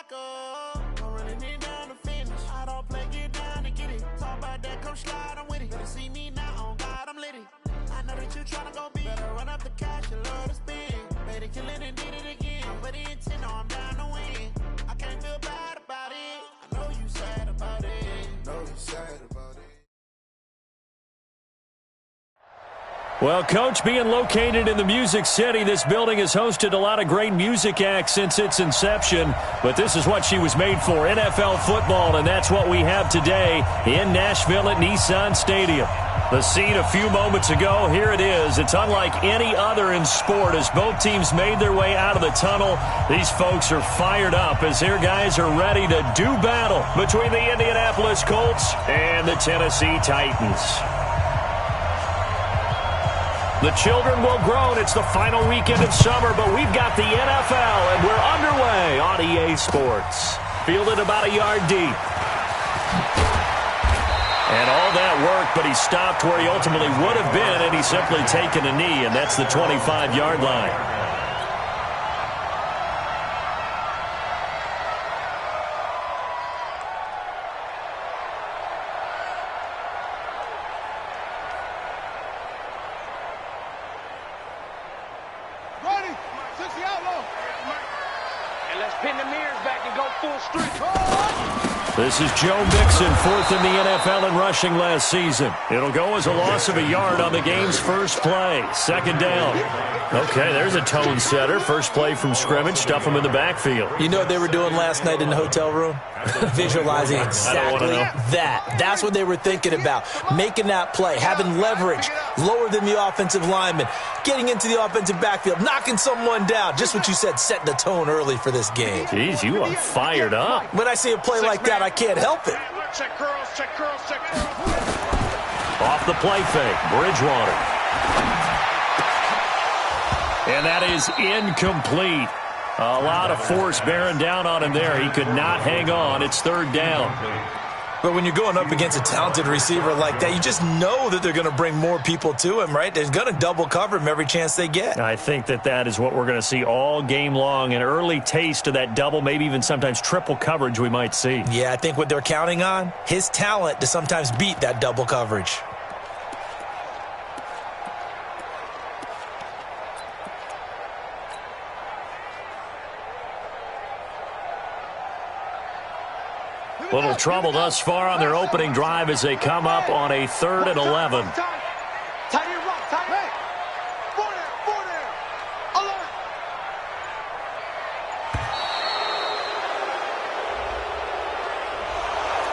go. Don't really need down to finish. I don't play, get down and get it. Talk about that, come slide, I'm with it. Better see me now, on God, I'm litty. I know that you tryna go big. Better run up the cash, you love to spin. Made it, kill it, and did it again. But the intent, no, I'm down to win. I can't feel bad about it. I know you sad about it. Know you sad about it. Well, Coach, being located in the Music City, this building has hosted a lot of great music acts since its inception, but this is what she was made for, NFL football, and that's what we have today in Nashville at Nissan Stadium. The scene a few moments ago, here it is. It's unlike any other in sport as both teams made their way out of the tunnel. These folks are fired up as their guys are ready to do battle between the Indianapolis Colts and the Tennessee Titans. The children will groan. It's the final weekend of summer, but we've got the NFL, and we're underway on EA Sports. Fielded about a yard deep. And all that work, but he stopped where he ultimately would have been, and he's simply taken a knee, and that's the 25-yard line. This is Joe Mixon, fourth in the NFL in rushing last season. It'll go as a loss of a yard on the game's first play. Second down. Okay, there's a tone setter. First play from scrimmage. Stuff him in the backfield. You know what they were doing last night in the hotel room? Visualizing exactly that. That's what they were thinking about. Making that play, having leverage, lower than the offensive lineman, getting into the offensive backfield, knocking someone down. Just what you said, setting the tone early for this game. Jeez, you are fired up. When I see a play like that, I can't help it. Check curls, check curls, check curls. Off the play fake, Bridgewater. And that is incomplete. A lot of force bearing down on him there. He could not hang on. It's third down. But when you're going up against a talented receiver like that, you just know that they're going to bring more people to him, right? They're going to double cover him every chance they get. I think that is what we're going to see all game long. An early taste of that double, maybe even sometimes triple coverage we might see. Yeah, I think what they're counting on, his talent to sometimes beat that double coverage. Little trouble thus far on their opening drive as they come up on a 3rd and 11.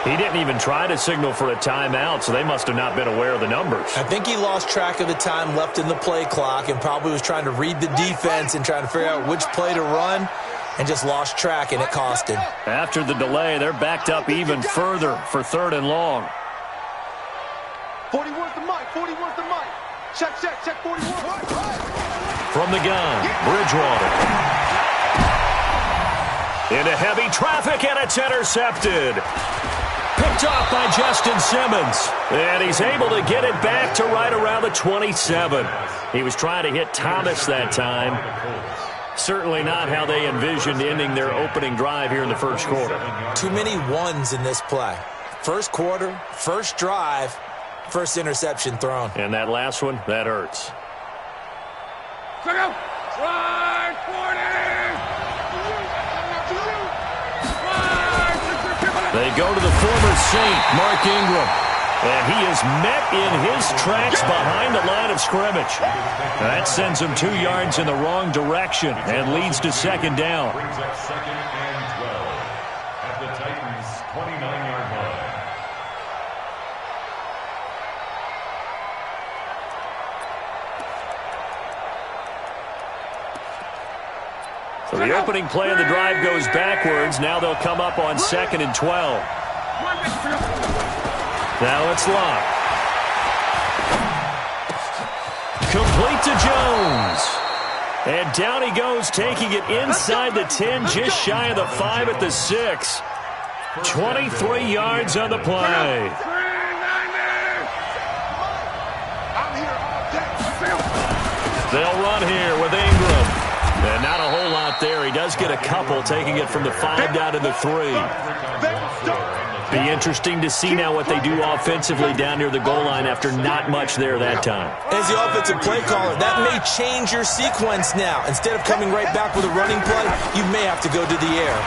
He didn't even try to signal for a timeout, so they must have not been aware of the numbers. I think he lost track of the time left in the play clock and probably was trying to read the defense and trying to figure out which play to run. And just lost track, and it cost him. After the delay, they're backed up even further for 3rd and long. 41's the mic, 41's the mic. Check, 41. From the gun, Bridgewater. Into heavy traffic, and it's intercepted. Picked off by Justin Simmons. And he's able to get it back to right around the 27. He was trying to hit Thomas that time. Certainly not how they envisioned ending their opening drive here in the first quarter. Too many ones in this play. First quarter, first drive, first interception thrown. And that last one, that hurts. They go to the former Saint, Mark Ingram. And he is met in his tracks behind the line of scrimmage. That sends him 2 yards in the wrong direction and leads to second down. Brings up 2nd and 12 at the Titans' 29-yard line. So the opening play of the drive goes backwards. Now they'll come up on 2nd and 12. Now it's locked. Complete to Jones. And down he goes, taking it inside the 10, just shy of the 5 at the 6. 23 yards on the play. They'll run here with Ingram. And not a whole lot up there. He does get a couple, taking it from the 5 down to the 3. Be interesting to see now what they do offensively down near the goal line after not much there that time. As the offensive play caller, that may change your sequence now. Instead of coming right back with a running play, you may have to go to the air.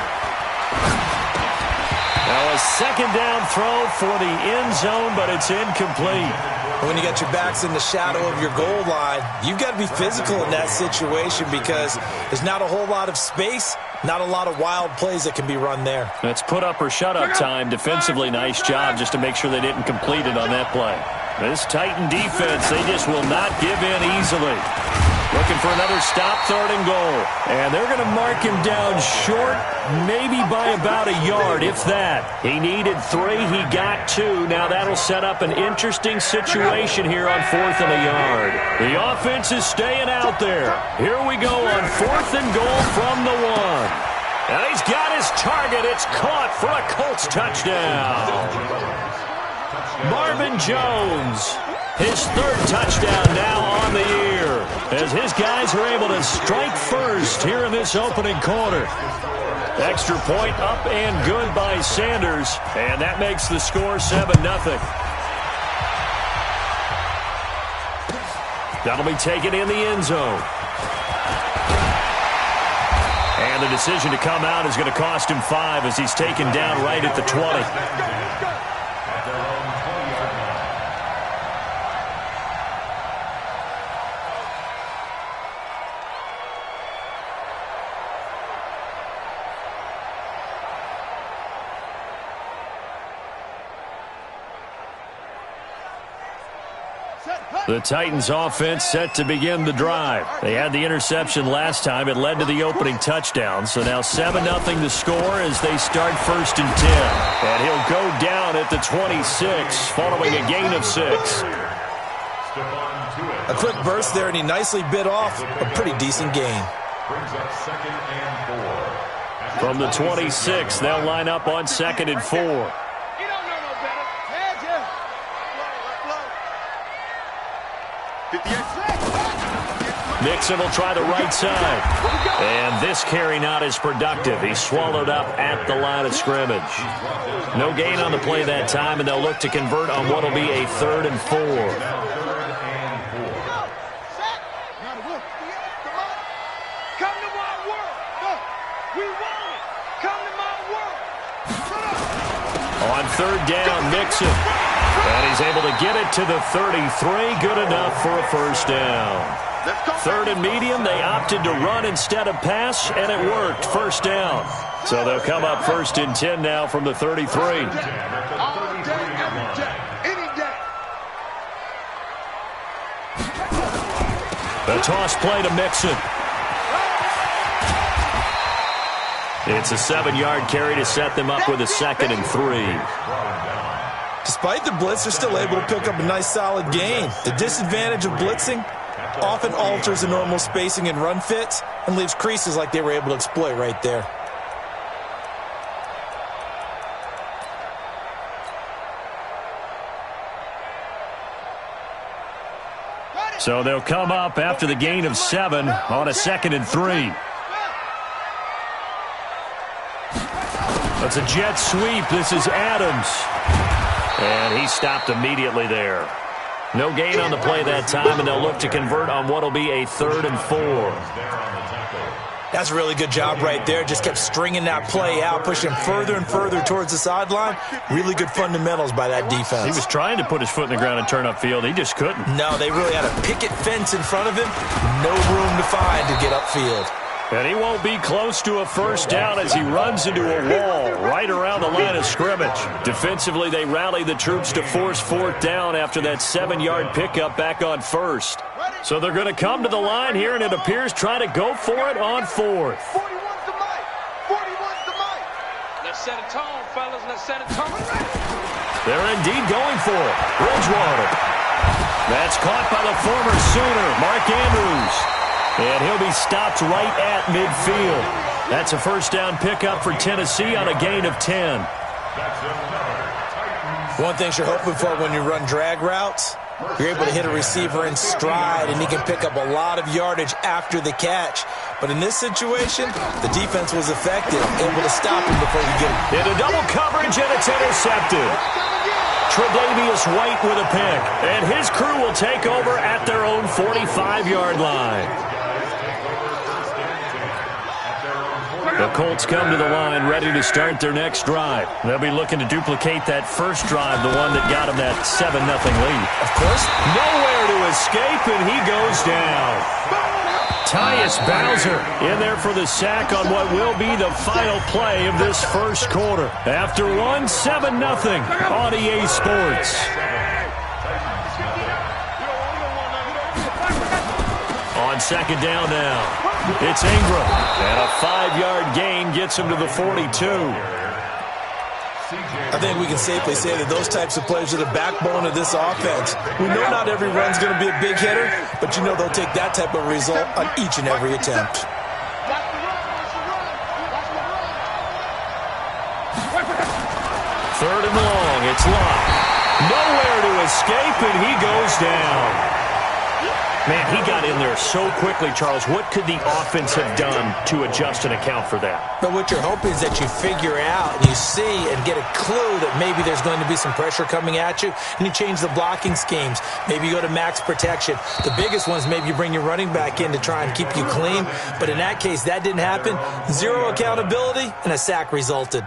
Now a second down throw for the end zone, but it's incomplete. When you got your backs in the shadow of your goal line, you've got to be physical in that situation because there's not a whole lot of space, not a lot of wild plays that can be run there. That's put up or shut up time. Defensively, nice job just to make sure they didn't complete it on that play. This Titan defense, they just will not give in easily. Looking for another stop, 3rd and goal. And they're going to mark him down short, maybe by about a yard, if that. He needed 3, he got 2. Now that'll set up an interesting situation here on 4th and a yard. The offense is staying out there. Here we go on 4th and goal from the 1. And he's got his target. It's caught for a Colts touchdown. Marvin Jones, his 3rd touchdown now on the year, as his guys are able to strike first here in this opening quarter. Extra point up and good by Sanders, and that makes the score 7-0. That'll be taken in the end zone. And the decision to come out is going to cost him 5 as he's taken down right at the 20. The Titans offense set to begin the drive. They had the interception last time. It led to the opening touchdown. So now 7-0 the score as they start 1st and 10. And he'll go down at the 26 following a gain of 6. A quick burst there, and he nicely bit off a pretty decent gain. From the 26, they'll line up on 2nd and 4. Mixon will try the right side. And this carry not as productive. He's swallowed up at the line of scrimmage. No gain on the play that time, and they'll look to convert on what will be a 3rd and 4. On 3rd down, Mixon. And he's able to get it to the 33. Good enough for a 1st down. 3rd and medium, they opted to run instead of pass, and it worked. 1st down. So they'll come up 1st and 10 now from the 33. The toss play to Mixon. It's a 7-yard carry to set them up with a 2nd and 3. Despite the blitz, they're still able to pick up a nice solid gain. The disadvantage of blitzing often alters the normal spacing and run fits and leaves creases like they were able to exploit right there. So they'll come up after the gain of 7 on a 2nd and 3. That's a jet sweep. This is Adams. And he stopped immediately there. No gain on the play that time, and they'll look to convert on what will be a 3rd and 4. That's a really good job right there. Just kept stringing that play out, pushing further and further towards the sideline. Really good fundamentals by that defense. He was trying to put his foot in the ground and turn upfield. He just couldn't. No, they really had a picket fence in front of him. No room to find to get upfield. And he won't be close to a 1st down as he runs into a wall right around the line of scrimmage. Defensively, they rally the troops to force 4th down after that 7-yard pickup back on 1st. So they're going to come to the line here, and it appears try to go for it on 4th. 41's the mic. 41's the mic. Let's set a tone, fellas. Let's set a tone. They're indeed going for it. Bridgewater. That's caught by the former Sooner, Mark Andrews. And he'll be stopped right at midfield. That's a 1st down pickup for Tennessee on a gain of 10. One thing you're hoping for when you run drag routes You're able to hit a receiver in stride, and he can pick up a lot of yardage after the catch. But in this situation, the defense was effective, able to stop him before he get him. Into double coverage, and it's intercepted. Tre'Davious White with a pick, and his crew will take over at their own 45-yard line. The Colts come to the line ready to start their next drive. They'll be looking to duplicate that first drive, the one that got them that 7-0 lead. Of course. Nowhere to escape, and he goes down. Tyus Bowser in there for the sack on what will be the final play of this first quarter. After one, 7-0 on EA Sports. On second down now, it's Ingram. And a 5-yard gain gets him to the 42. I think we can safely say that those types of plays are the backbone of this offense. We know not every run's going to be a big hitter, but you know they'll take that type of result on each and every attempt. Third and long, it's locked. Nowhere to escape, and he goes down. Man, he got in there so quickly, Charles. What could the offense have done to adjust and account for that? But what you're hoping is that you figure out and you see and get a clue that maybe there's going to be some pressure coming at you, and you change the blocking schemes. Maybe you go to max protection. The biggest ones, maybe you bring your running back in to try and keep you clean. But in that case, that didn't happen. Zero accountability, and a sack resulted.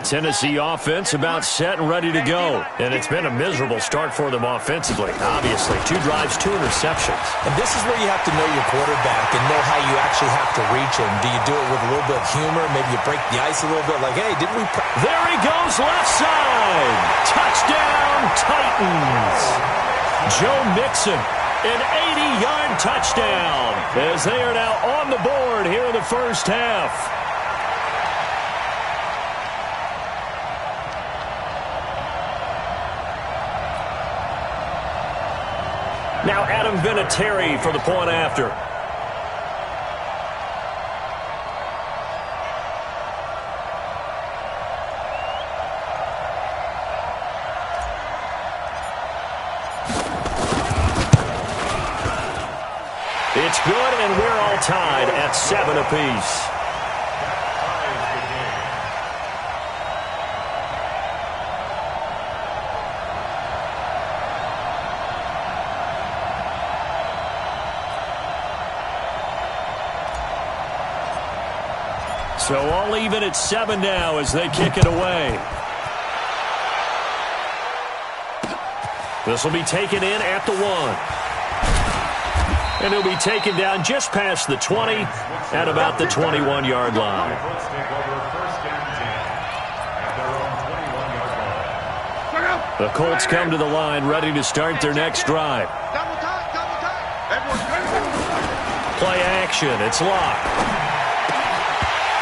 Tennessee offense about set and ready to go. And it's been a miserable start for them offensively. Obviously, 2 drives, 2 interceptions. And this is where you have to know your quarterback and know how you actually have to reach him. Do you do it with a little bit of humor? Maybe you break the ice a little bit like, hey, didn't we... There he goes, left side. Touchdown, Titans. Joe Mixon, an 80-yard touchdown as they are now on the board here in the first half. Now Adam Vinatieri for the point after. It's good, and we're all tied at 7 apiece. So all even at 7 now as they kick it away. This will be taken in at the 1. And he'll be taken down just past the 20 at about the 21-yard line. The Colts come to the line ready to start their next drive. Play action. It's locked.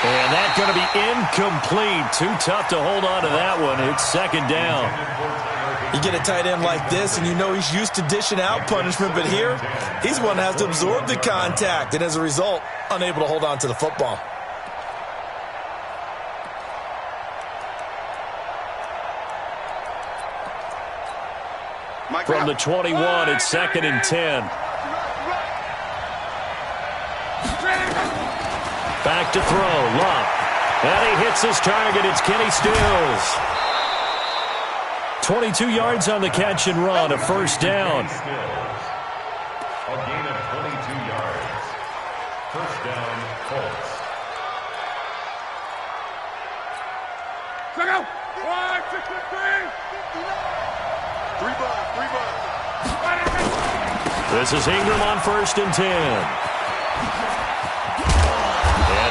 And that's going to be incomplete. Too tough to hold on to that one. It's second down. You get a tight end like this, and you know he's used to dishing out punishment, but here, he's one that has to absorb the contact, and as a result, unable to hold on to the football. From the 21, it's second and 10. Back to throw, Luck. And he hits his target. It's Kenny Stills. 22 yards on the catch and run, a first down. A gain of 22 yards. First down, Colts. Check out. 1, 2, 3. 3 balls. This is Ingram on first and 10.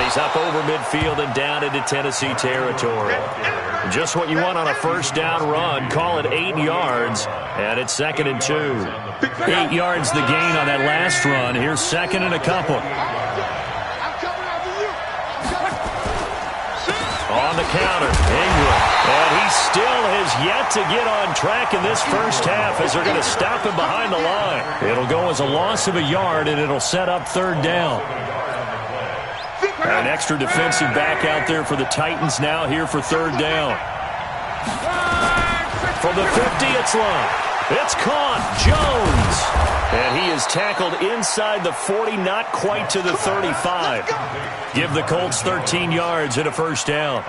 He's up over midfield and down into Tennessee territory. Just what you want on a first down run. Call it 8 yards, and it's second and 2. 8 yards the gain on that last run. Here's second and a couple. On the counter, Ingram. And he still has yet to get on track in this first half as they're going to stop him behind the line. It'll go as a loss of a yard, and it'll set up third down. An extra defensive back out there for the Titans now here for third down. From the 50, it's long. It's caught. Jones. And he is tackled inside the 40, not quite to the 35. Give the Colts 13 yards and a first down.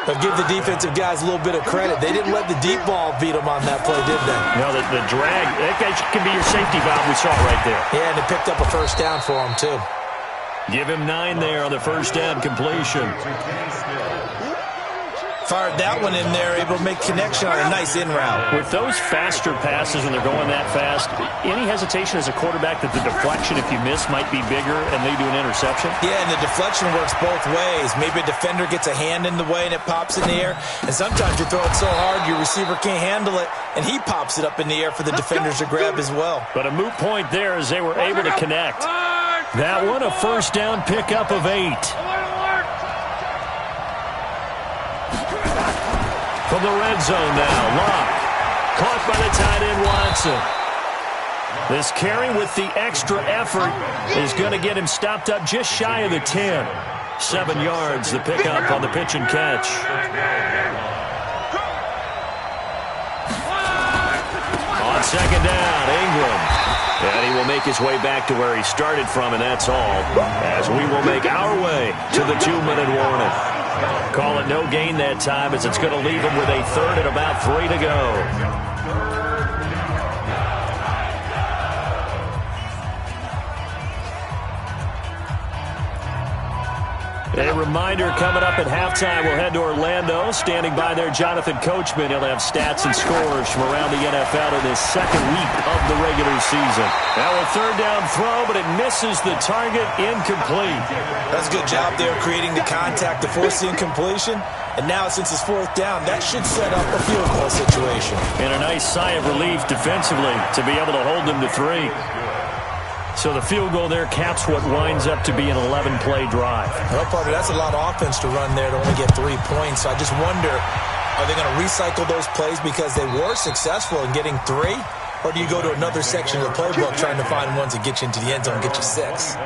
But give the defensive guys a little bit of credit. They didn't let the deep ball beat them on that play, did they? No, the drag, that guy can be your safety valve. We saw it right there. Yeah, and they picked up a first down for him, too. Give him 9 there on the first down completion. Fired that one in there, able to make connection on a nice in route. With those faster passes when they're going that fast, any hesitation as a quarterback that the deflection, if you miss, might be bigger and they do an interception? Yeah, and the deflection works both ways. Maybe a defender gets a hand in the way and it pops in the air. And sometimes you throw it so hard your receiver can't handle it, and he pops it up in the air for the defenders to grab as well. But a moot point there as they were able to connect. That one, a first down pickup of 8. From the red zone now, Locke. Caught by the tight end, Watson. This carry with the extra effort is going to get him stopped up just shy of the 10. 7 yards, the pickup on the pitch and catch. On second down, Ingram. And he will make his way back to where he started from, and that's all, as we will make our way to the 2-minute warning. Call it no gain that time as it's going to leave him with a third and about 3 to go. A reminder coming up at halftime, we'll head to Orlando. Standing by there, Jonathan Coachman. He'll have stats and scores from around the NFL in his second week of the regular season. Now a third down throw, but it misses the target, incomplete. That's a good job there creating the contact to force the incompletion. And now since it's fourth down, that should set up a field goal situation. And a nice sigh of relief defensively to be able to hold them to 3. So the field goal there caps what winds up to be an 11-play drive. Well, partner, that's a lot of offense to run there to only get 3 points. So I just wonder, are they going to recycle those plays because they were successful in getting 3? Or do you go to another section of the playbook trying to find ones that get you into the end zone and get you 6?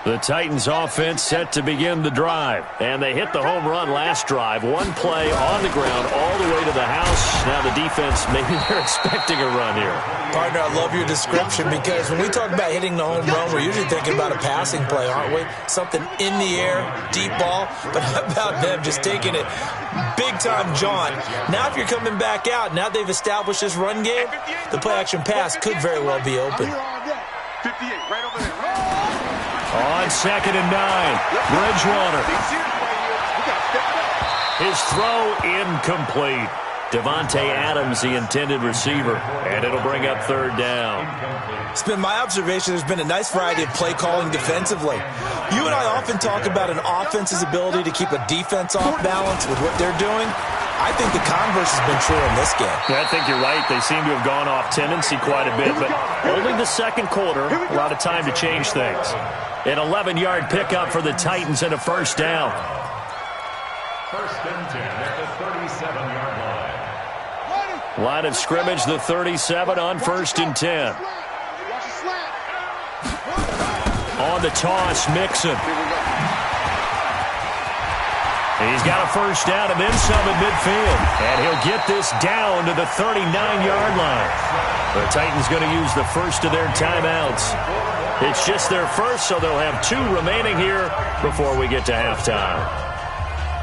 The Titans offense set to begin the drive. And they hit the home run last drive. 1 play on the ground all the way to the house. Now the defense, maybe they're expecting a run here. Partner, I love your description because when we talk about hitting the home run, we're usually thinking about a passing play, aren't we? Something in the air, deep ball. But how about them just taking it big-time jaunt? Now if you're coming back out, now they've established this run game, the play-action pass could very well be open. 58, right over there. On second and 9, Bridgewater. His throw incomplete. Devontae Adams, the intended receiver, and it'll bring up third down. It's been my observation there's been a nice variety of play calling defensively. You and I often talk about an offense's ability to keep a defense off balance with what they're doing. I think the converse has been true in this game. Yeah, I think you're right. They seem to have gone off tendency quite a bit, but only the second quarter, a lot of time to change things. An 11-yard pickup for the Titans and a first down. First and 10 at the 37-yard line. Line of scrimmage, the 37 on first and 10. On the toss, Mixon. He's got a first down and then some at midfield. And he'll get this down to the 39-yard line. The Titans going to use the first of their timeouts. It's just their first, so they'll have 2 remaining here before we get to halftime.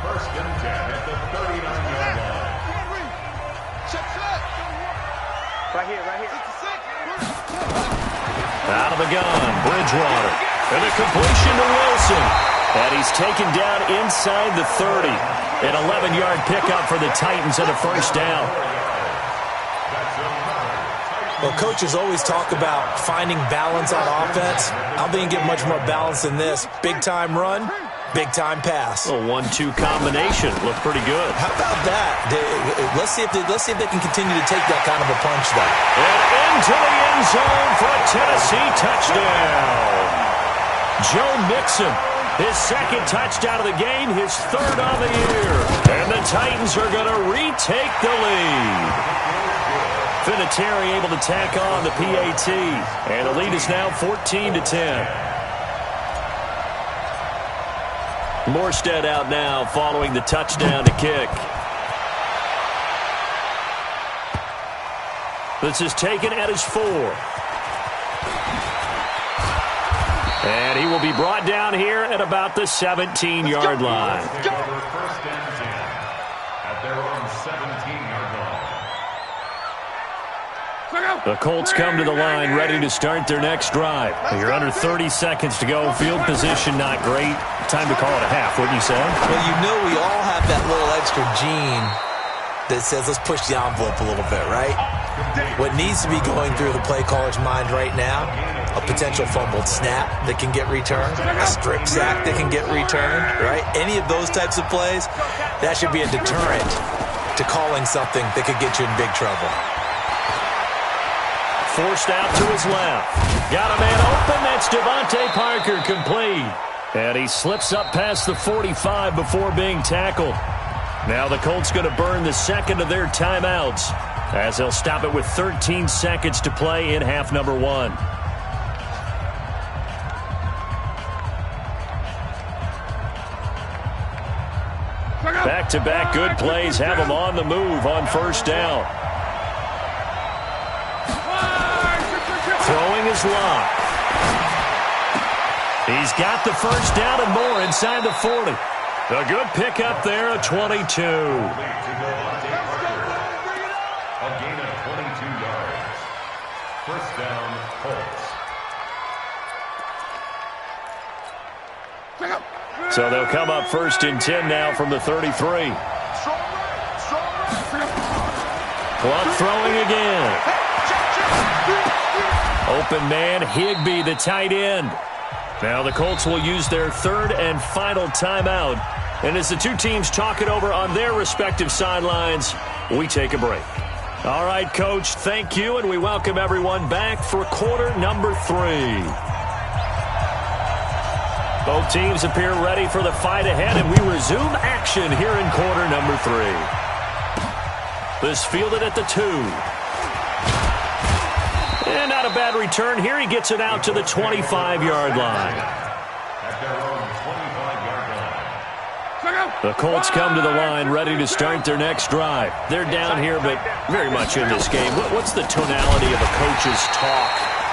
First and 10 at the 39-yard line. Right here, right here. Out of the gun, Bridgewater. And a completion to Wilson. And he's taken down inside the 30. An 11-yard pickup for the Titans and a first down. Well, coaches always talk about finding balance on offense. I don't think you get much more balance than this. Big-time run, Big-time pass. A 1-2 combination. Looked pretty good. How about that? Let's see if they can continue to take that kind of a punch, though. And into the end zone for a Tennessee touchdown. Joe Mixon, his second touchdown of the game, his third on the year. And the Titans are going to retake the lead. Vinatieri able to tack on the PAT. And the lead is now 14-10. Morstead out now following the touchdown to kick. This is taken at his 4. And he will be brought down here at about the 17-yard line. First and 10 at their own 17-yard line. The Colts come to the line ready to start their next drive. You're under 30 seconds to go. Field position not great. Time to call it a half, wouldn't you say? Well, you know we all have that little extra gene that says let's push the envelope a little bit, right? What needs to be going through the play caller's mind right now, a potential fumbled snap that can get returned, a strip sack that can get returned, right? Any of those types of plays, that should be a deterrent to calling something that could get you in big trouble. Forced out to his left. Got a man open. That's Devontae Parker, complete. And he slips up past the 45 before being tackled. Now the Colts going to burn the second of their timeouts as they'll stop it with 13 seconds to play in half number 1. Back-to-back good plays have them on the move on first down. Throwing his lock. He's got the first down and more inside the 40. A good pickup there, a 22. A gain of 22 yards. First down, Colts. So they'll come up first and 10 now from the 33. Clock throwing again. Open man, Higbee, the tight end. Now the Colts will use their third and final timeout. And as the two teams talk it over on their respective sidelines, we take a break. All right, Coach, thank you, and we welcome everyone back for quarter number 3. Both teams appear ready for the fight ahead, and we resume action here in quarter number 3. This fielded at the 2. And not a bad return here. He gets it out to the 25-yard line. At their own 25-yard line. The Colts come to the line ready to start their next drive. They're down here, but very much in this game. What's the tonality of a coach's talk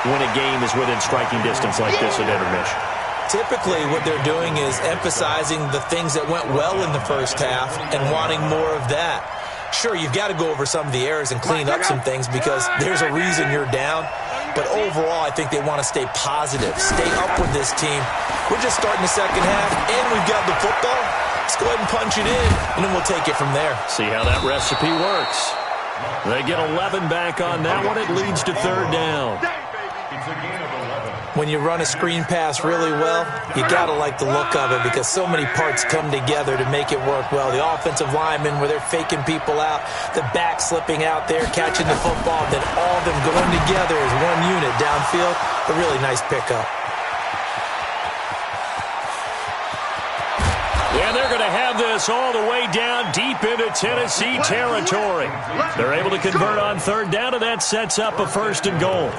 when a game is within striking distance like this at intermission? Typically, what they're doing is emphasizing the things that went well in the first half and wanting more of that. Sure, you've got to go over some of the errors and clean up some things because there's a reason you're down. But overall, I think they want to stay positive, stay up with this team. We're just starting the second half, and we've got the football. Let's go ahead and punch it in, and then we'll take it from there. See how that recipe works. They get 11 back on that one. It leads to third down. It's a gain of 11. When you run a screen pass really well, you got to like the look of it because so many parts come together to make it work well. The offensive linemen, where they're faking people out, the back slipping out there, catching the football, then all of them going together as one unit downfield. A really nice pickup. And they're going to have this all the way down deep into Tennessee territory. They're able to convert on third down, and that sets up a first and goal.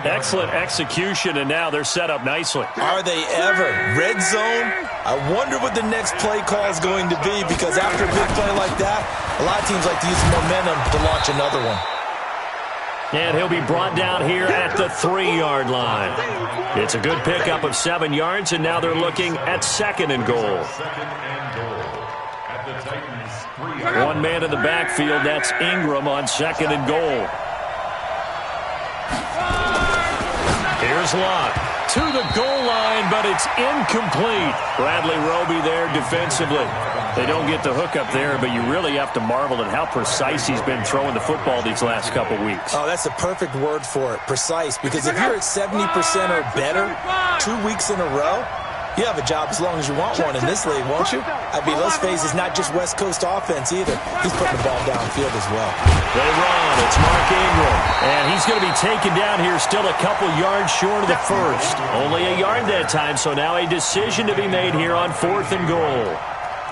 Excellent execution, and now they're set up nicely. Are they ever? Red zone? I wonder what the next play call is going to be because after a big play like that, a lot of teams like to use momentum to launch another one. And he'll be brought down here at the 3-yard line. It's a good pickup of 7 yards, and now they're looking at second and goal. Second and goal. At the Titans' 3-yard. One man in the backfield, that's Ingram on second and goal. Here's Locke to the goal line, but it's incomplete. Bradley Roby there defensively. They don't get the hook up there, but you really have to marvel at how precise he's been throwing the football these last couple weeks. Oh, that's the perfect word for it, precise, because if you're at 70% or better 2 weeks in a row, You have a job as long as you want one in this league, won't you? I mean, let's face it, it's not just West Coast offense either. He's putting the ball downfield as well. They run. It's Mark Ingram. And he's going to be taken down here still a couple yards short of the first. Only a yard that time, so now a decision to be made here on 4th and goal.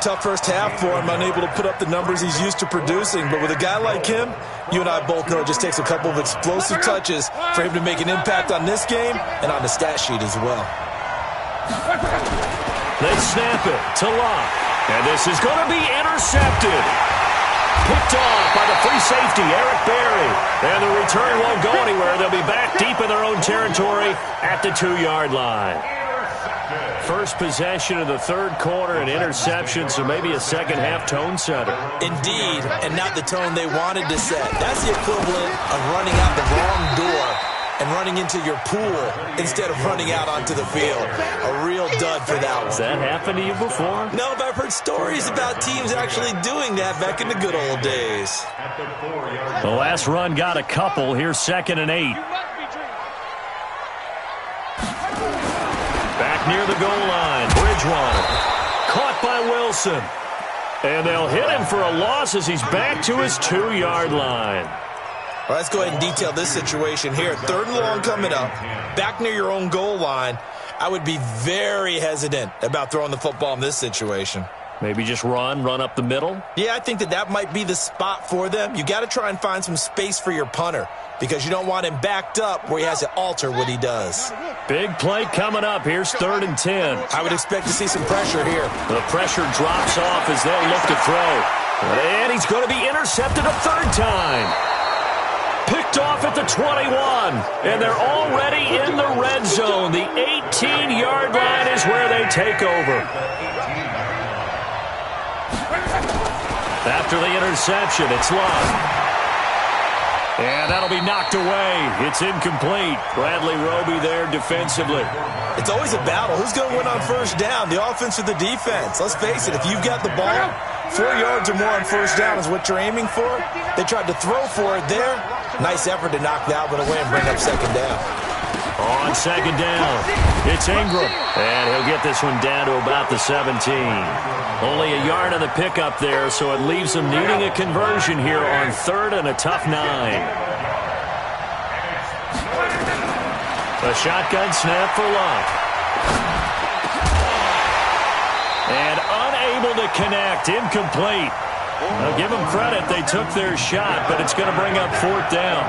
Tough first half for him, unable to put up the numbers he's used to producing. But with a guy like him, you and I both know it just takes a couple of explosive touches for him to make an impact on this game and on the stat sheet as well. They snap it to Locke. And this is going to be intercepted. Picked off by the free safety, Eric Berry. And the return won't go anywhere. They'll be back deep in their own territory at the 2-yard line. First possession of the third quarter, an interception, so maybe a second-half tone setter. Indeed, and not the tone they wanted to set. That's the equivalent of running out the wrong door and running into your pool instead of running out onto the field. A real dud for that one. Has that happened to you before? No, but I've heard stories about teams actually doing that back in the good old days. The last run got a couple. Here's 2nd and 8. Back near the goal line. Bridgewater. Caught by Wilson. And they'll hit him for a loss as he's back to his 2-yard line. Well, let's go ahead and detail this situation here. 3rd and long coming up. Back near your own goal line. I would be very hesitant about throwing the football in this situation. Maybe just run up the middle? Yeah, I think that might be the spot for them. You got to try and find some space for your punter because you don't want him backed up where he has to alter what he does. Big play coming up. Here's 3rd and 10. I would expect to see some pressure here. The pressure drops off as they'll look to throw. And he's going to be intercepted a 3rd time. Picked off at the 21. And they're already in the red zone. The 18-yard line is where they take over. After the interception, it's Locke. And that'll be knocked away. It's incomplete. Bradley Roby there defensively. It's always a battle. Who's going to win on first down, the offense or the defense? Let's face it, if you've got the ball, 4 yards or more on first down is what you're aiming for. They tried to throw for it there. Nice effort to knock that one away and bring up 2nd down. On 2nd down, it's Ingram. And he'll get this one down to about the 17. Only a yard on the pickup there, so it leaves them needing a conversion here on 3rd and a tough 9. A shotgun snap for Locke. And unable to connect, incomplete. Now give them credit, they took their shot, but it's going to bring up 4th down.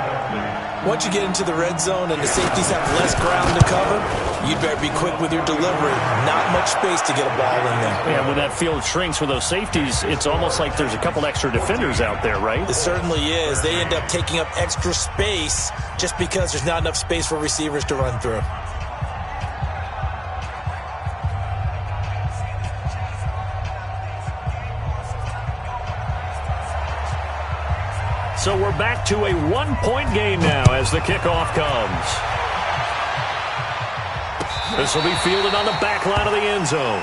Once you get into the red zone and the safeties have less ground to cover, you'd better be quick with your delivery. Not much space to get a ball in there. Yeah, when that field shrinks with those safeties, it's almost like there's a couple extra defenders out there, right? It certainly is. They end up taking up extra space just because there's not enough space for receivers to run through. So we're back to a 1-point game now as the kickoff comes. This will be fielded on the back line of the end zone.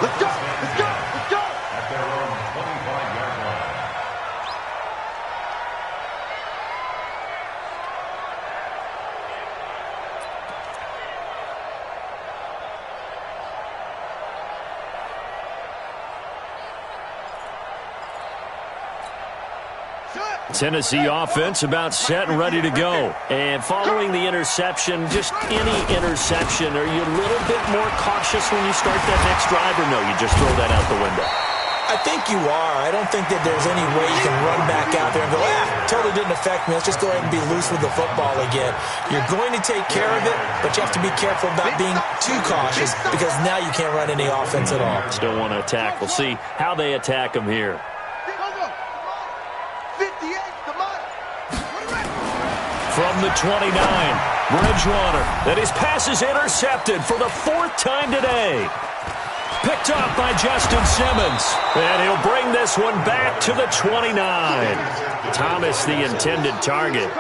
Let's go! Let's go! Let's go! At their own 25-yard line. Tennessee offense about set and ready to go. And following the interception, just any interception, are you a little bit more cautious when you start that next drive, or no, you just throw that out the window? I think you are. I don't think that there's any way you can run back out there and go, totally didn't affect me. Let's just go ahead and be loose with the football again. You're going to take care of it, but you have to be careful about being too cautious because now you can't run any offense at all. Still want to attack. We'll see how they attack them here. From the 29, Bridgewater. And his pass is intercepted for the 4th time today. Picked off by Justin Simmons. And he'll bring this one back to the 29. Thomas, the intended target.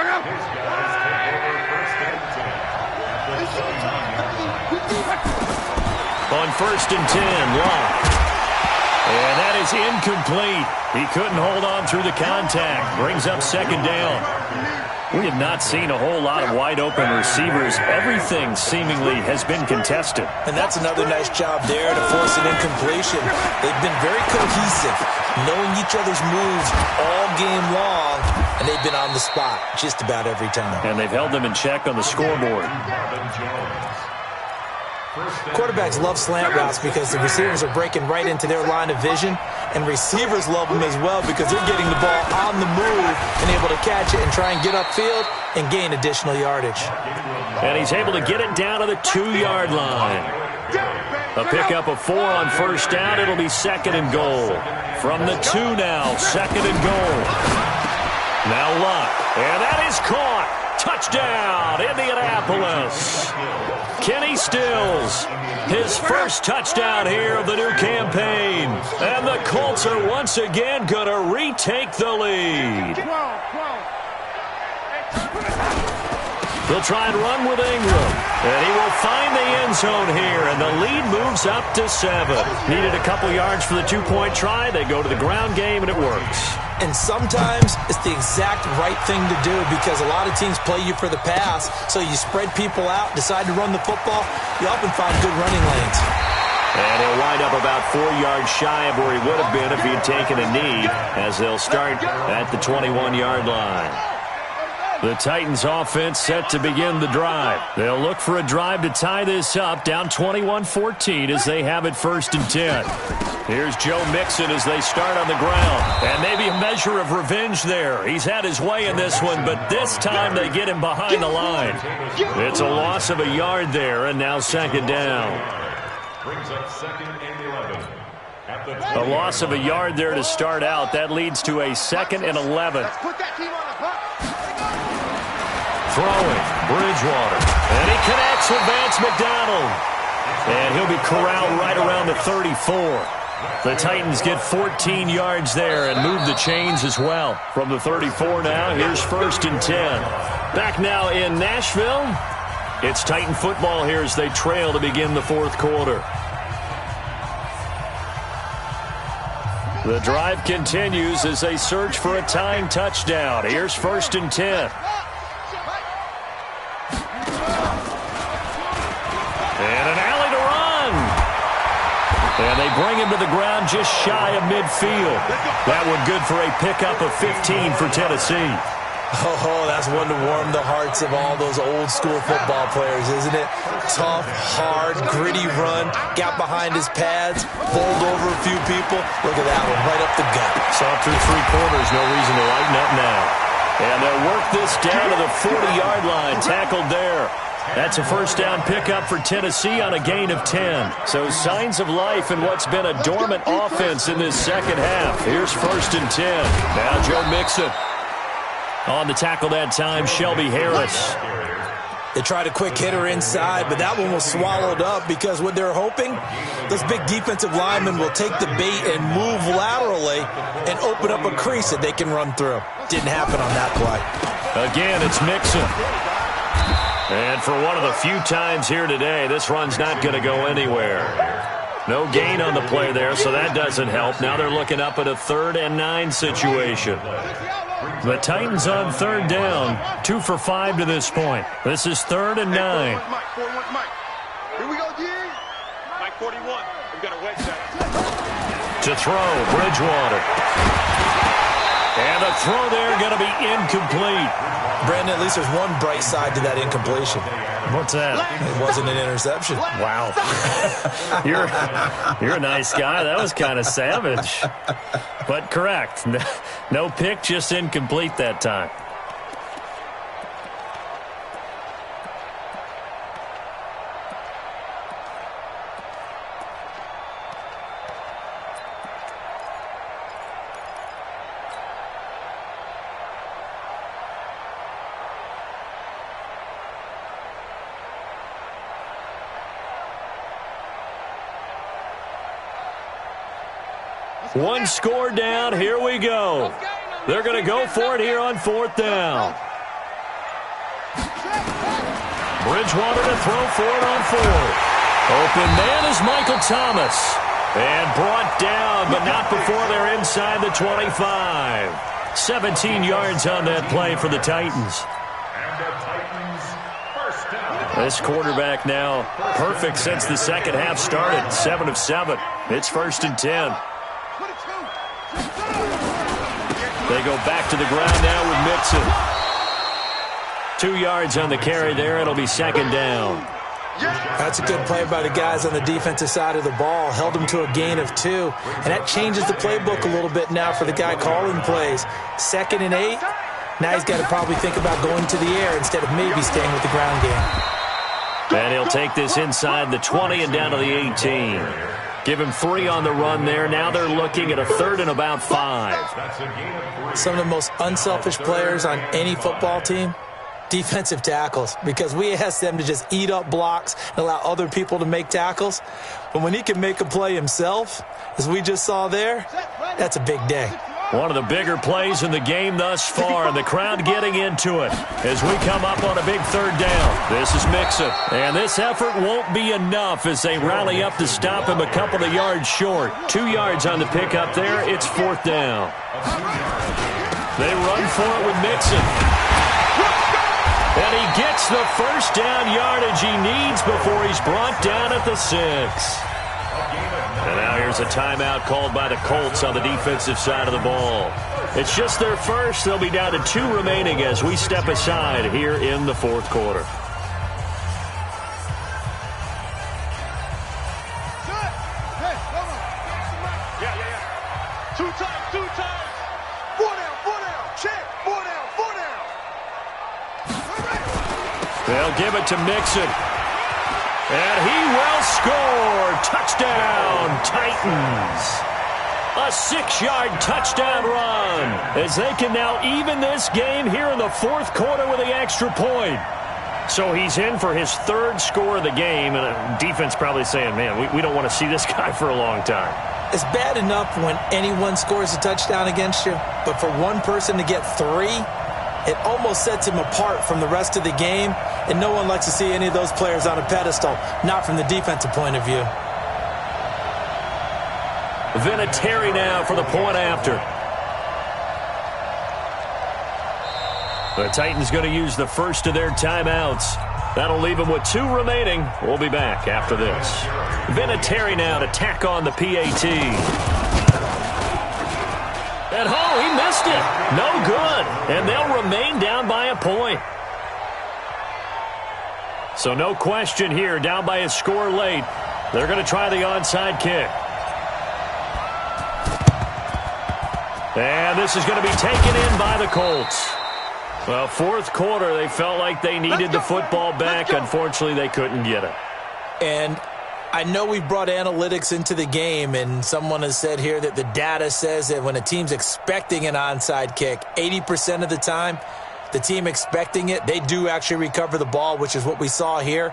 On 1st and 10, Locke. And that is incomplete. He couldn't hold on through the contact. Brings up 2nd down. We have not seen a whole lot of wide-open receivers. Everything seemingly has been contested. And that's another nice job there to force an incompletion. They've been very cohesive, knowing each other's moves all game long, and they've been on the spot just about every time. And they've held them in check on the scoreboard. Quarterbacks love slant routes because the receivers are breaking right into their line of vision, and receivers love them as well because they're getting the ball on the move and able to catch it and try and get upfield and gain additional yardage. And he's able to get it down to the 2-yard line. A pickup of 4 on first down. It'll be 2nd and goal. From the 2 now, 2nd and goal. Now Luck, and that is caught. Touchdown, Indianapolis. Kenny Stills, his first touchdown here of the new campaign. And the Colts are once again going to retake the lead. They'll try and run with Ingram. And he will find the end zone here. And the lead moves up to 7. Needed a couple yards for the 2-point try. They go to the ground game, and it works. And sometimes it's the exact right thing to do because a lot of teams play you for the pass. So you spread people out, decide to run the football. You often find good running lanes. And he'll wind up about 4 yards shy of where he would have been if he had taken a knee, as they'll start at the 21-yard line. The Titans offense set to begin the drive. They'll look for a drive to tie this up, down 21-14 as they have it 1st and 10. Here's Joe Mixon as they start on the ground. And maybe a measure of revenge there. He's had his way in this one, but this time they get him behind the line. It's a loss of a yard there, and now 2nd down. Brings up 2nd and 11. A loss of a yard there to start out. That leads to a 2nd and 11. Throwing, Bridgewater. And he connects with Vance McDonald. And he'll be corralled right around the 34. The Titans get 14 yards there and move the chains as well. From the 34 now, here's 1st and 10. Back now in Nashville. It's Titan football here as they trail to begin the 4th quarter. The drive continues as they search for a tying touchdown. Here's 1st and 10. And an alley to run. And they bring him to the ground just shy of midfield. That one good for a pickup of 15 for Tennessee. Oh, that's one to warm the hearts of all those old-school football players, isn't it? Tough, hard, gritty run. Got behind his pads, bowled over a few people. Look at that one, right up the gut. Saw through 3 quarters, no reason to lighten up now. And they'll work this down to the 40-yard line, tackled there. That's a first down pickup for Tennessee on a gain of 10. So signs of life in what's been a dormant offense in this second half. Here's 1st and 10. Now Joe Mixon. On the tackle that time, Shelby Harris. They tried a quick hitter inside, but that one was swallowed up because what they're hoping, those big defensive linemen will take the bait and move laterally and open up a crease that they can run through. Didn't happen on that play. Again, it's Mixon. And for one of the few times here today, this run's not going to go anywhere. No gain on the play there, so that doesn't help. Now they're looking up at a 3rd and 9 situation. The Titans on 3rd down, 2 for 5 to this point. This is 3rd and 9. Here we go, G. Mike 41. We've got a wedge shot. To throw, Bridgewater. And the throw there going to be incomplete. Brandon, at least there's one bright side to that incompletion. What's that? It wasn't an interception. Wow. You're a nice guy. That was kind of savage. But correct. No pick, just incomplete that time. One score down. Here we go. They're going to go for it here on 4th down. Bridgewater to throw for it on 4th. Open man is Michael Thomas. And brought down, but not before they're inside the 25. 17 yards on that play for the Titans. And the Titans first down. This quarterback now perfect since the second half started. 7 of 7. It's 1st and 10. They go back to the ground now with Mixon. 2 yards on the carry there. It'll be 2nd down. That's a good play by the guys on the defensive side of the ball. Held them to a gain of 2. And that changes the playbook a little bit now for the guy calling plays. 2nd and 8. Now he's got to probably think about going to the air instead of maybe staying with the ground game. And he'll take this inside the 20 and down to the 18. Give him 3 on the run there. Now they're looking at a 3rd and about 5. Some of the most unselfish players on any football team, defensive tackles, because we ask them to just eat up blocks and allow other people to make tackles. But when he can make a play himself, as we just saw there, that's a big day. One of the bigger plays in the game thus far, and the crowd getting into it as we come up on a big 3rd down. This is Mixon, and this effort won't be enough as they rally up to stop him a couple of yards short. 2 yards on the pickup there. It's 4th down. They run for it with Mixon. And he gets the first down yardage he needs before he's brought down at the 6. And now here's a timeout called by the Colts on the defensive side of the ball. It's just their first. They'll be down to 2 remaining as we step aside here in the 4th quarter. Yeah. 2 times. 4 down. Check. 4 down. They'll give it to Mixon. And he will score. Touchdown, Titans. A 6-yard touchdown run as they can now even this game here in the 4th quarter with the extra point. So he's in for his 3rd score of the game, and defense probably saying, man, we don't want to see this guy for a long time. It's bad enough when anyone scores a touchdown against you, but for one person to get 3, it almost sets him apart from the rest of the game, and no one likes to see any of those players on a pedestal, not from the defensive point of view. Vinatieri now for the point after. The Titans going to use the first of their timeouts. That'll leave them with 2 remaining. We'll be back after this. Vinatieri now to tack on the PAT. And he missed it. No good. And they'll remain down by a point. So no question here, down by a score late. They're going to try the onside kick. And this is going to be taken in by the Colts. Well, 4th quarter, they felt like they needed the football back. Unfortunately, they couldn't get it. And I know we've brought analytics into the game, and someone has said here that the data says that when a team's expecting an onside kick, 80% of the time, the team expecting it, they do actually recover the ball, which is what we saw here.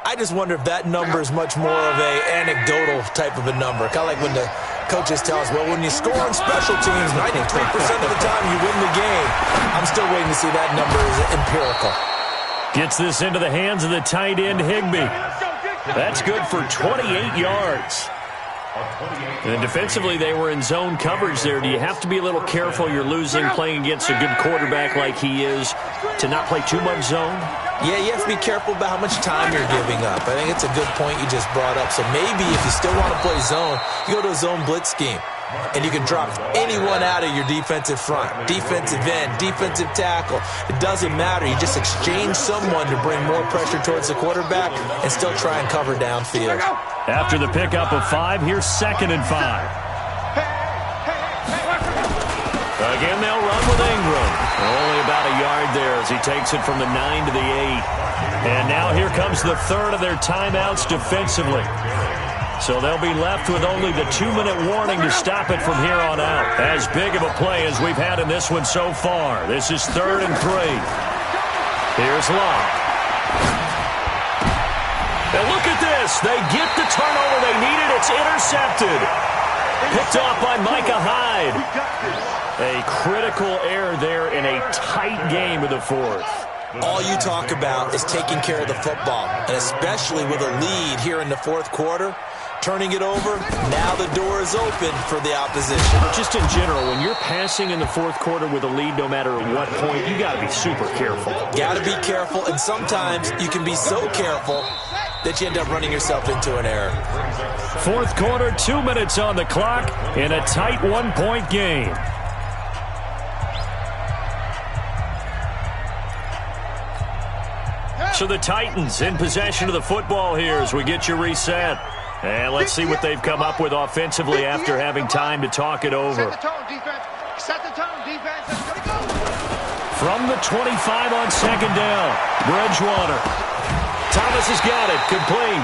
I just wonder if that number is much more of a anecdotal type of a number. Kind of like when the coaches tell us, well, when you score on special teams, 93% of the time you win the game. I'm still waiting to see that number is empirical. Gets this into the hands of the tight end, Higbee. That's good for 28 yards. And defensively, they were in zone coverage there. Do you have to be a little careful? You're losing playing against a good quarterback like he is to not play too much zone? Yeah, you have to be careful about how much time you're giving up. I think it's a good point you just brought up. So maybe if you still want to play zone, you go to a zone blitz scheme. And you can drop anyone out of your defensive front, defensive end, defensive tackle. It doesn't matter. You just exchange someone to bring more pressure towards the quarterback and still try and cover downfield. After the pickup of 5, here's 2nd and 5. Again, they'll run with Ingram. Only about a yard there as he takes it from the 9 to the 8. And now here comes the 3rd of their timeouts defensively. So they'll be left with only the 2-minute warning to stop it from here on out. As big of a play as we've had in this one so far. This is 3rd and 3. Here's Locke. And look at this. They get the turnover they needed. It's intercepted. Picked off by Micah Hyde. A critical error there in a tight game of the 4th. All you talk about is taking care of the football, and especially with a lead here in the 4th quarter. turning it over. Now the door is open for the opposition. Just in general, when you're passing in the fourth quarter with a lead, no matter at what point, you got to be super careful. Got to be careful, and sometimes you can be so careful that you end up running yourself into an error. Fourth quarter, 2 minutes on the clock in a tight one-point game. So the Titans in possession of the football here as we get you reset. And let's see what they've come up with offensively after having time to talk it over. Set the tone, defense. Set the tone, defense. Let's go. From the 25 on second down, Bridgewater. Thomas has got it, complete.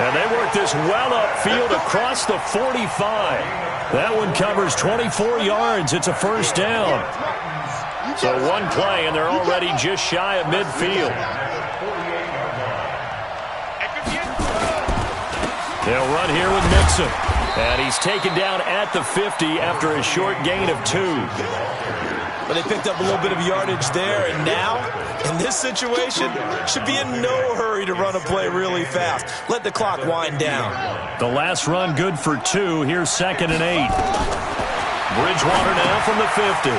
And they work this well upfield across the 45. That one covers 24 yards. It's a first down. So one play, and they're already just shy of midfield. They'll run here with Mixon. And he's taken down at the 50 after a short gain of 2. But they picked up a little bit of yardage there, and now, in this situation, should be in no hurry to run a play really fast. Let the clock wind down. The last run good for 2. Here's 2nd and 8. Bridgewater now from the 50.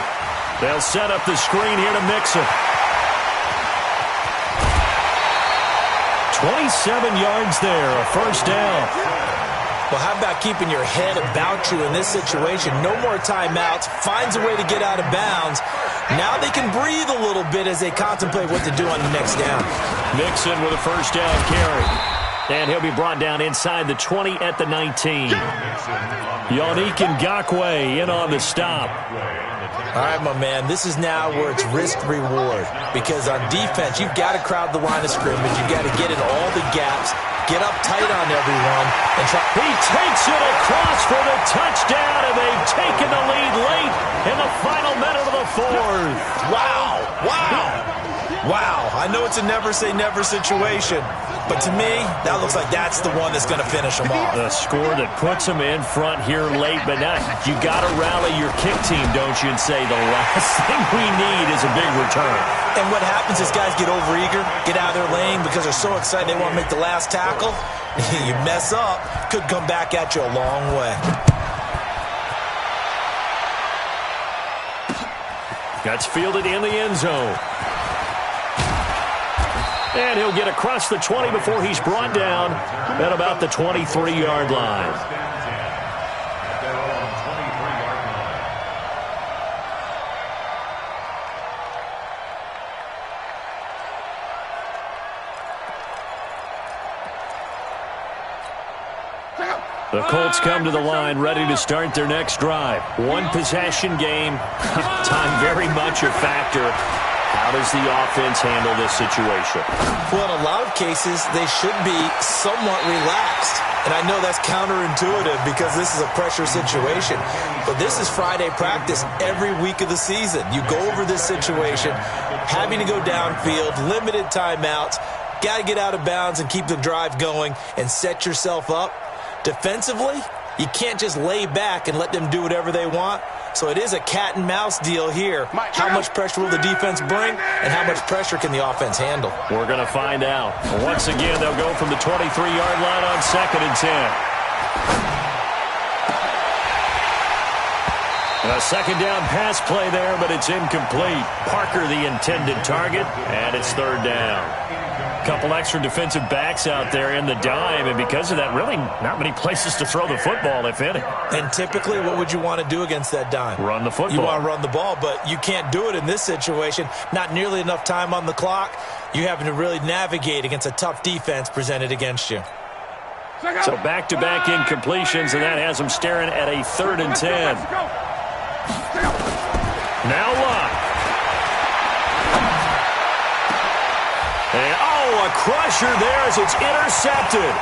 They'll set up the screen here to Mixon. 27 yards there, a first down. Well, how about keeping your head about you in this situation? No more timeouts. Finds a way to get out of bounds. Now they can breathe a little bit as they contemplate what to do on the next down. Mixon with a first down carry. And he'll be brought down inside the 20 at the 19. Yannick Ngakoue in on the stop. All right, my man, this is now where it's risk-reward. Because on defense, you've got to crowd the line of scrimmage. You've got to get in all the gaps, get up tight on everyone, and try. He takes it across for the touchdown, and they've taken the lead late in the final minute of the fourth. Wow, wow, wow. I know it's a never-say-never situation, but to me, that looks like that's the one that's going to finish them off. The score that puts them in front here late, but now you got to rally your kick team, don't you, and say the last thing we need is a big return. And what happens is guys get overeager, get out of their lane because they're so excited they want to make the last tackle. You mess up, could come back at you a long way. That's fielded in the end zone. And he'll get across the 20 before he's brought down at about the 23-yard line. The Colts come to the line ready to start their next drive. One possession game. Time very much a factor. How does the offense handle this situation? Well, in a lot of cases, they should be somewhat relaxed. And I know that's counterintuitive because this is a pressure situation. But this is Friday practice every week of the season. You go over this situation, having to go downfield, limited timeouts, got to get out of bounds and keep the drive going and set yourself up. Defensively, you can't just lay back and let them do whatever they want. So it is a cat and mouse deal here. How much pressure will the defense bring, and how much pressure can the offense handle? We're going to find out. Once again, they'll go from the 23-yard line on 2nd and 10. A second down pass play there, but it's incomplete. Parker the intended target, and it's 3rd down. Couple extra defensive backs out there in the dime, and because of that, really not many places to throw the football, if any. And typically, what would you want to do against that dime? Run the football. You want to run the ball, but you can't do it in this situation. Not nearly enough time on the clock. You having to really navigate against a tough defense presented against you. So back-to-back incompletions, and that has them staring at a 3rd and 10. Now Locke. And, a crusher there as it's intercepted.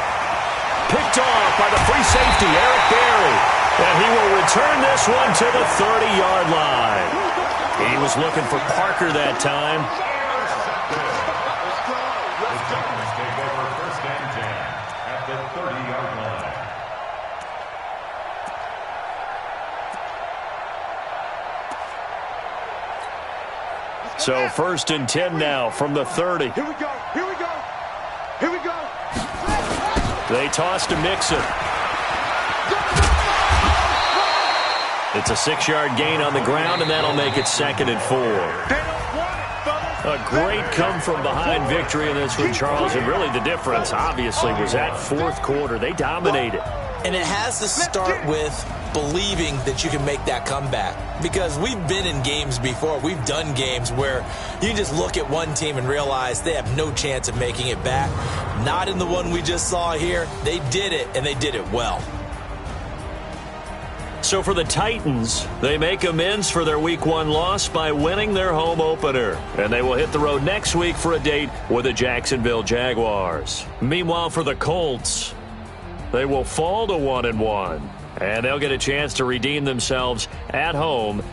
Picked off by the free safety, Eric Berry. And he will return this one to the 30-yard line. He was looking for Parker that time. The Titans take over 1st and 10 at the 30-yard line. So 1st and 10 now from the 30. Here we go. Here we go. Here we go. They toss to Mixon. It's a 6-yard gain on the ground, and that'll make it 2nd and 4. A great come-from-behind victory in this one, Charles, and really the difference, obviously, was that fourth quarter. They dominated. And it has to start with believing that you can make that comeback. Because we've been in games before. We've done games where you just look at one team and realize they have no chance of making it back. Not in the one we just saw here. They did it, and they did it well. So for the Titans, they make amends for their Week 1 loss by winning their home opener. And they will hit the road next week for a date with the Jacksonville Jaguars. Meanwhile, for the Colts, they will fall to 1-1. And they'll get a chance to redeem themselves at home